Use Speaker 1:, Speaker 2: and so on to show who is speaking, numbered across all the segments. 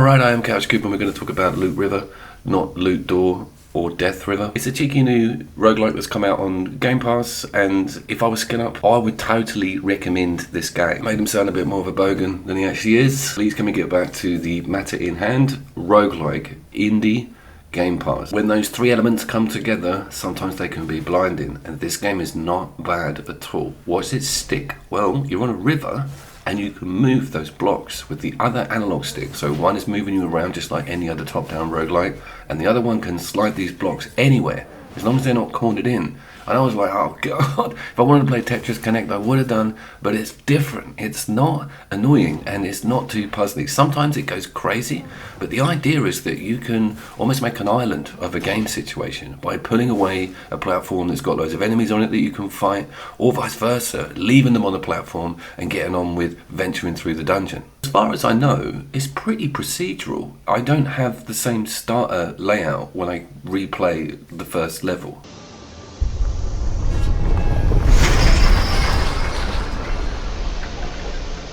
Speaker 1: Alright, I am Couch Coop and we're going to talk about Loot River, not Loot Door or Death River. It's a cheeky new roguelike that's come out on Game Pass, and if I was skin up, I would totally recommend this game. Made him sound a bit more of a bogan than he actually is. Please can we get back to the matter in hand? Roguelike, indie, Game Pass. When those three elements come together, sometimes they can be blinding, and this game is not bad at all. What's its stick? Well, you're on a river, and you can move those blocks with the other analog stick. So one is moving you around just like any other top-down roguelike, and the other one can slide these blocks anywhere, as long as they're not cornered in. And I was like, oh god, if I wanted to play Tetris Connect, I would have done, but it's different. It's not annoying, and it's not too puzzly. Sometimes it goes crazy, but the idea is that you can almost make an island of a game situation by pulling away a platform that's got loads of enemies on it that you can fight, or vice versa, leaving them on the platform and getting on with venturing through the dungeon. As far as I know, it's pretty procedural. I don't have the same starter layout when I replay the first level.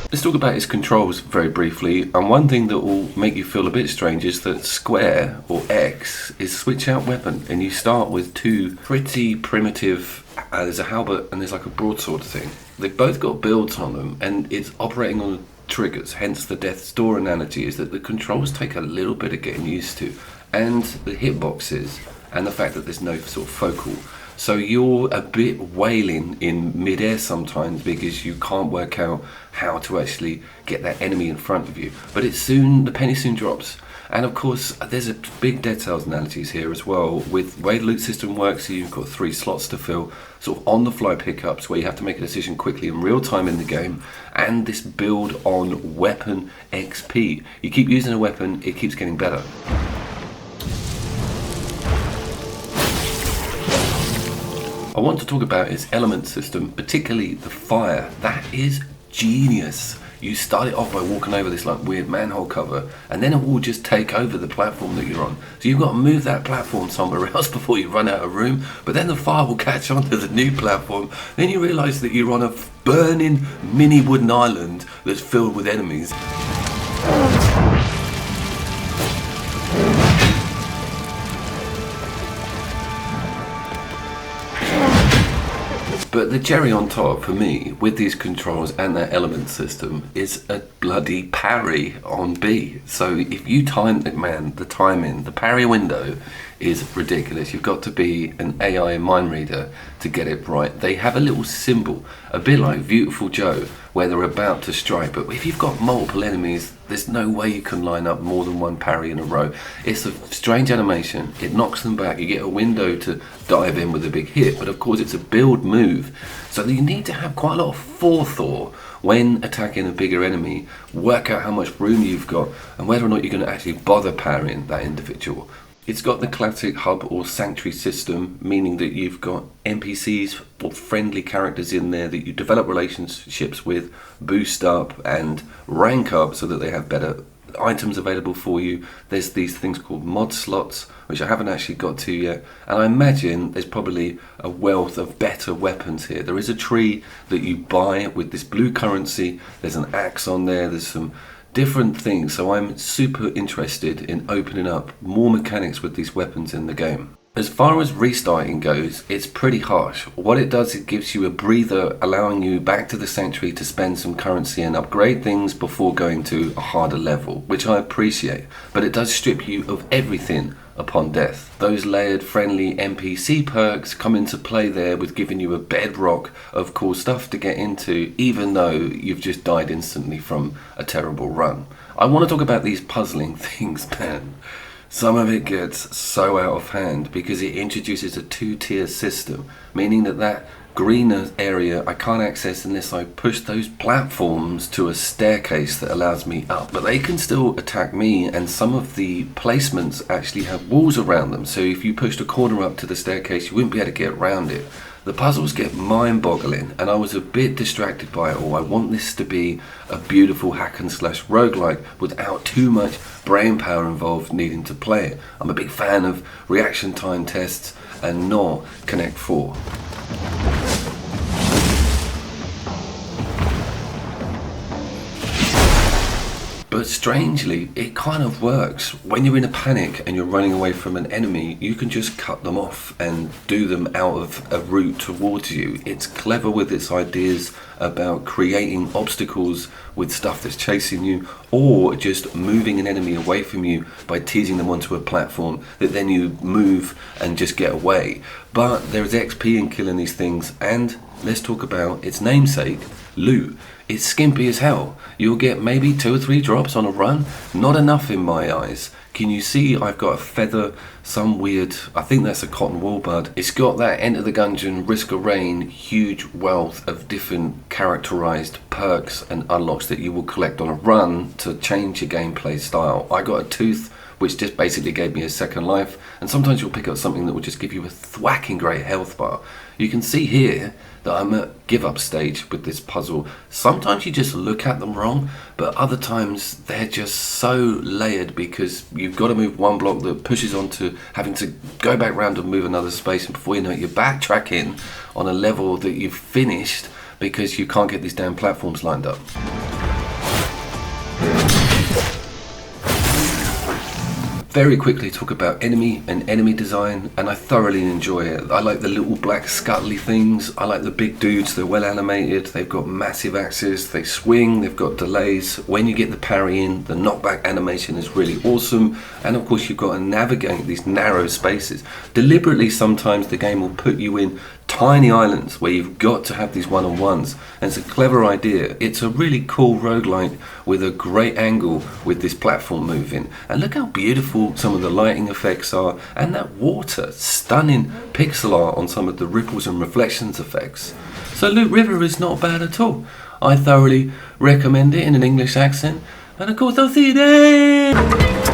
Speaker 1: Let's talk about its controls very briefly, and one thing that will make you feel a bit strange is that square, or X, is switch out weapon, and you start with two pretty primitive, there's a halberd and there's like a broadsword thing. They've both got builds on them, and it's operating on triggers, hence the death's door analogy is that the controls take a little bit of getting used to, and the hitboxes, and the fact that there's no sort of focal. So you're a bit wailing in midair sometimes because you can't work out how to actually get that enemy in front of you. But the penny soon drops. And of course, there's a big Dead Cells analogies here as well. With the way the loot system works, you've got 3 slots to fill, sort of on-the-fly pickups where you have to make a decision quickly in real time in the game, and this build on weapon XP. You keep using a weapon, it keeps getting better. I want to talk about its element system, particularly the fire. That is genius. You start it off by walking over this like weird manhole cover, and then it will just take over the platform that you're on. So you've got to move that platform somewhere else before you run out of room, but then the fire will catch on to the new platform. Then you realise that you're on a burning mini wooden island that's filled with enemies. But the cherry on top for me, with these controls and that element system, is a bloody parry on B. So if you time it, man, the timing, the parry window is ridiculous. You've got to be an AI mind reader to get it right. They have a little symbol, a bit like Beautiful Joe, where they're about to strike. But if you've got multiple enemies, there's no way you can line up more than one parry in a row. It's a strange animation. It knocks them back. You get a window to dive in with a big hit. But of course, it's a build move. So you need to have quite a lot of forethought when attacking a bigger enemy. Work out how much room you've got and whether or not you're going to actually bother parrying that individual. It's got the classic hub or sanctuary system, meaning that you've got NPCs or friendly characters in there that you develop relationships with, boost up and rank up so that they have better items available for you. There's these things called mod slots, which I haven't actually got to yet, and I imagine there's probably a wealth of better weapons here. There is a tree that you buy with this blue currency, there's an axe on there, there's some different things, so I'm super interested in opening up more mechanics with these weapons in the game. As far as restarting goes, it's pretty harsh. What it does, it gives you a breather, allowing you back to the sanctuary to spend some currency and upgrade things before going to a harder level, which I appreciate, but it does strip you of everything upon death. Those layered friendly NPC perks come into play there with giving you a bedrock of cool stuff to get into, even though you've just died instantly from a terrible run. I want to talk about these puzzling things, man. Some of it gets so out of hand because it introduces a 2-tier system, meaning that greener area I can't access unless I push those platforms to a staircase that allows me up. But they can still attack me, and some of the placements actually have walls around them, so if you pushed a corner up to the staircase you wouldn't be able to get around it. The puzzles get mind-boggling, and I was a bit distracted by it all. I want this to be a beautiful hack and slash roguelike without too much brain power involved needing to play it. I'm a big fan of reaction time tests and not Connect 4. But strangely, it kind of works. When you're in a panic and you're running away from an enemy, you can just cut them off and do them out of a route towards you. It's clever with its ideas about creating obstacles with stuff that's chasing you, or just moving an enemy away from you by teasing them onto a platform that then you move and just get away. But there is XP in killing these things, and let's talk about its namesake, loot. It's skimpy as hell. You'll get maybe 2 or 3 drops on a run. Not enough in my eyes. Can you see I've got a feather, some weird, I think that's a cotton wool bud. It's got that Enter the Gungeon, Risk of Rain, huge wealth of different characterized perks and unlocks that you will collect on a run to change your gameplay style. I got a tooth, which just basically gave me a second life, and sometimes you'll pick up something that will just give you a thwacking great health bar. You can see here that I'm at give up stage with this puzzle. Sometimes you just look at them wrong, but other times they're just so layered because you've got to move one block that pushes onto having to go back round and move another space, and before you know it, you're backtracking on a level that you've finished because you can't get these damn platforms lined up. Very quickly talk about enemy and enemy design, and I thoroughly enjoy it. I like the little black scuttly things. I like the big dudes. They're well animated. They've got massive axes. They swing. They've got delays. When you get the parry in, the knockback animation is really awesome. And of course, you've got to navigate these narrow spaces. Deliberately, sometimes the game will put you in tiny islands where you've got to have these one-on-ones, and it's a clever idea. It's a really cool roguelike with a great angle with this platform moving, and look how beautiful some of the lighting effects are, and that water, stunning pixel art on some of the ripples and reflections effects. So Loot River is not bad at all. I thoroughly recommend it in an English accent, and of course I'll see you there.